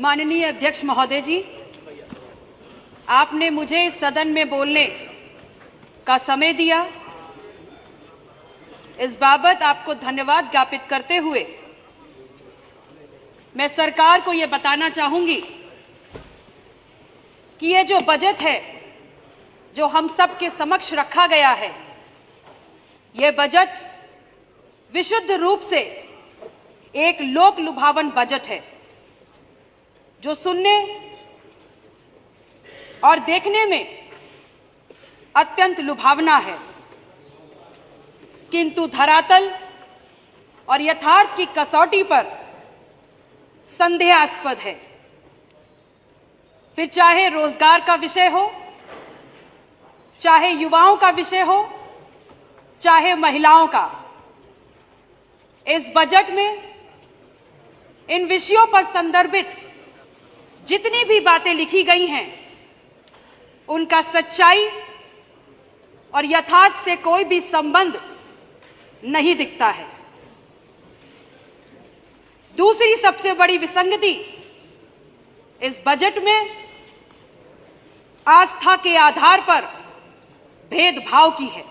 माननीय अध्यक्ष महोदय जी, आपने मुझे इस सदन में बोलने का समय दिया, इस बाबत आपको धन्यवाद ज्ञापित करते हुए मैं सरकार को यह बताना चाहूंगी कि ये जो बजट है जो हम सब के समक्ष रखा गया है, ये बजट विशुद्ध रूप से एक लोक लुभावन बजट है जो सुनने और देखने में अत्यंत लुभावना है, किंतु धरातल और यथार्थ की कसौटी पर संदेहास्पद है। फिर चाहे रोजगार का विषय हो, चाहे युवाओं का विषय हो, चाहे महिलाओं का, इस बजट में इन विषयों पर संदर्भित जितनी भी बातें लिखी गई हैं, उनका सच्चाई और यथार्थ से कोई भी संबंध नहीं दिखता है। दूसरी सबसे बड़ी विसंगति इस बजट में आस्था के आधार पर भेदभाव की है,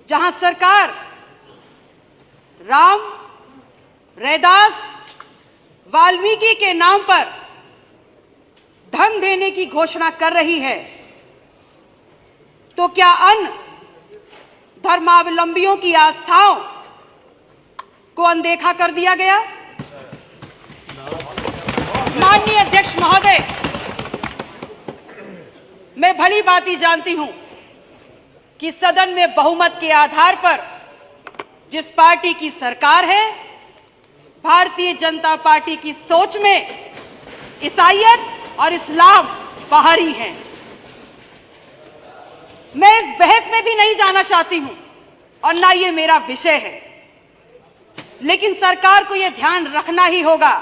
जहां सरकार राम, रैदास, वाल्मीकि के नाम पर धन देने की घोषणा कर रही है, तो क्या अन्य धर्मावलंबियों की आस्थाओं को अनदेखा कर दिया गया? माननीय अध्यक्ष महोदय, मैं भली भांति जानती हूं कि सदन में बहुमत के आधार पर जिस पार्टी की सरकार है, भारतीय जनता पार्टी की सोच में ईसाईयत और इस्लाम बाहरी हैं। मैं इस बहस में भी नहीं जाना चाहती हूं और ना ये मेरा विषय है, लेकिन सरकार को यह ध्यान रखना ही होगा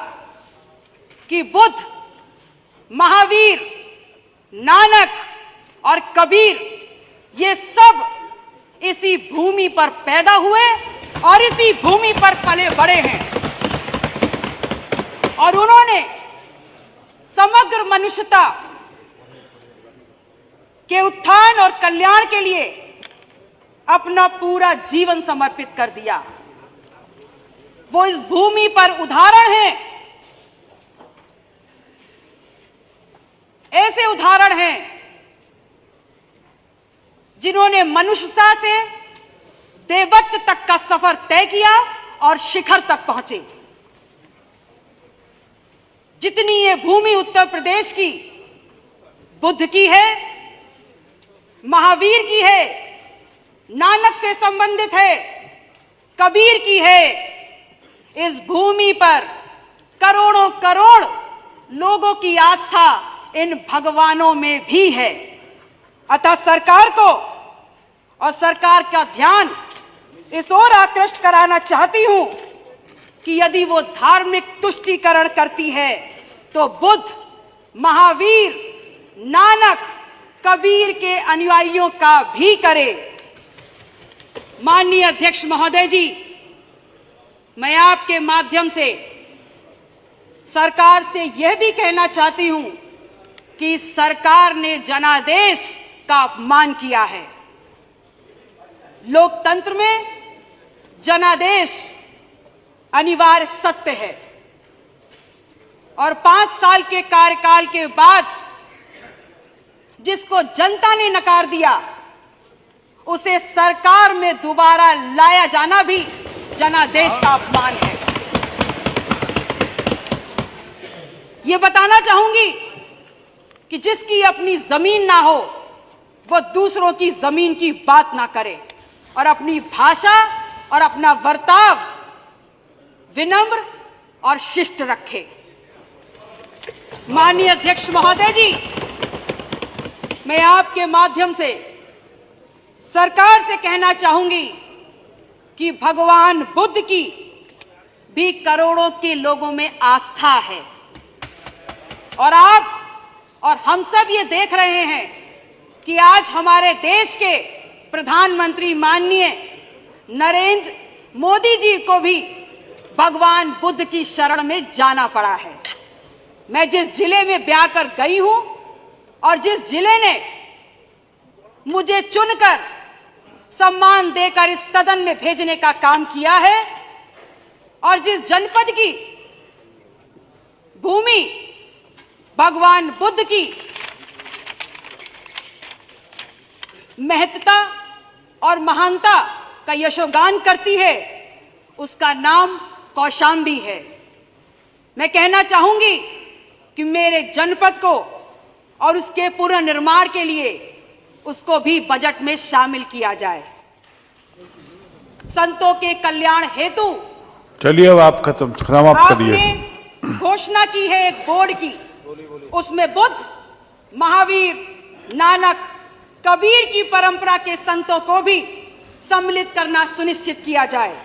कि बुद्ध, महावीर, नानक और कबीर ये सब इसी भूमि पर पैदा हुए और इसी भूमि पर पले बड़े हैं, और उन्होंने समग्र मनुष्यता के उत्थान और कल्याण के लिए अपना पूरा जीवन समर्पित कर दिया। वो इस भूमि पर उदाहरण हैं, ऐसे उदाहरण हैं जिन्होंने मनुष्यता से देवत्व तक का सफर तय किया और शिखर तक पहुंचे। जितनी ये भूमि उत्तर प्रदेश की बुद्ध की है, महावीर की है, नानक से संबंधित है, कबीर की है, इस भूमि पर करोड़ों करोड़ लोगों की आस्था इन भगवानों में भी है। अतः सरकार को और सरकार का ध्यान इस ओर आकृष्ट कराना चाहती हूं कि यदि वो धार्मिक तुष्टीकरण करती है तो बुद्ध, महावीर, नानक, कबीर के अनुयायियों का भी करे। माननीय अध्यक्ष महोदय जी, मैं आपके माध्यम से सरकार से यह भी कहना चाहती हूं कि सरकार ने जनादेश का अपमान किया है। लोकतंत्र में जनादेश अनिवार्य सत्य है, और 5 साल के कार्यकाल के बाद जिसको जनता ने नकार दिया, उसे सरकार में दोबारा लाया जाना भी जनादेश का अपमान है। ये बताना चाहूंगी कि जिसकी अपनी जमीन ना हो वो दूसरों की जमीन की बात ना करे और अपनी भाषा और अपना वर्ताव विनम्र और शिष्ट रखे। माननीय अध्यक्ष महोदय जी, मैं आपके माध्यम से सरकार से कहना चाहूंगी कि भगवान बुद्ध की भी करोड़ों के लोगों में आस्था है, और आप और हम सब ये देख रहे हैं कि आज हमारे देश के प्रधानमंत्री माननीय नरेंद्र मोदी जी को भी भगवान बुद्ध की शरण में जाना पड़ा है। मैं जिस जिले में ब्याह कर गई हूं और जिस जिले ने मुझे चुनकर सम्मान देकर इस सदन में भेजने का काम किया है और जिस जनपद की भूमि भगवान बुद्ध की महत्ता और महानता का यशोगान करती है, उसका नाम कौशाम्बी है। मैं कहना चाहूंगी कि मेरे जनपद को और उसके पुनर्निर्माण के लिए उसको भी बजट में शामिल किया जाए। संतों के कल्याण हेतु चलिए अब आप समाप्त करिए। आपने घोषणा की है एक बोर्ड की, उसमें बुद्ध, महावीर, नानक, कबीर की परंपरा के संतों को भी सम्मिलित करना सुनिश्चित किया जाए।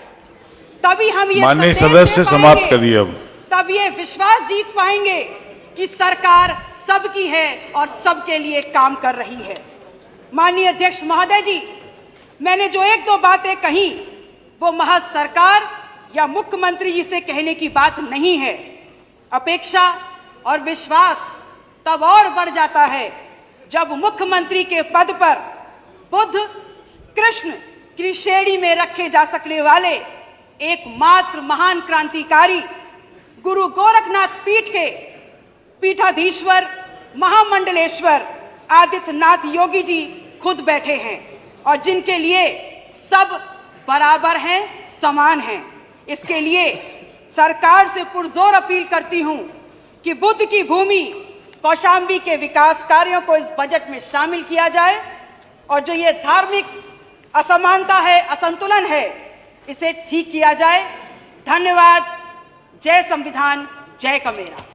तभी हम ये माननीय संदेश सदस्य दे समाप्त पाएंगे, करिए अब। तब ये विश्वास जीत पाएंगे कि सरकार सबकी है और सबके लिए काम कर रही है। माननीय अध्यक्ष महोदय जी, मैंने जो एक दो बातें कही वो महज सरकार या मुख्यमंत्री जी से कहने की बात नहीं है। अपेक्षा और विश्वास तब और बढ़ जाता है जब मुख्यमंत्री के पद पर बुद्ध, कृष्ण की श्रेणी में रखे जा सकने वाले एकमात्र महान क्रांतिकारी गुरु गोरखनाथ पीठ के पीठाधीश्वर महामंडलेश्वर आदित्यनाथ योगी जी खुद बैठे हैं और जिनके लिए सब बराबर हैं, समान हैं। इसके लिए सरकार से पुरजोर अपील करती हूं कि बुद्ध की भूमि कौशाम्बी के विकास कार्यों को इस बजट में शामिल किया जाए और जो ये धार्मिक असमानता है, असंतुलन है, इसे ठीक किया जाए। धन्यवाद। जय संविधान, जय कमेरा।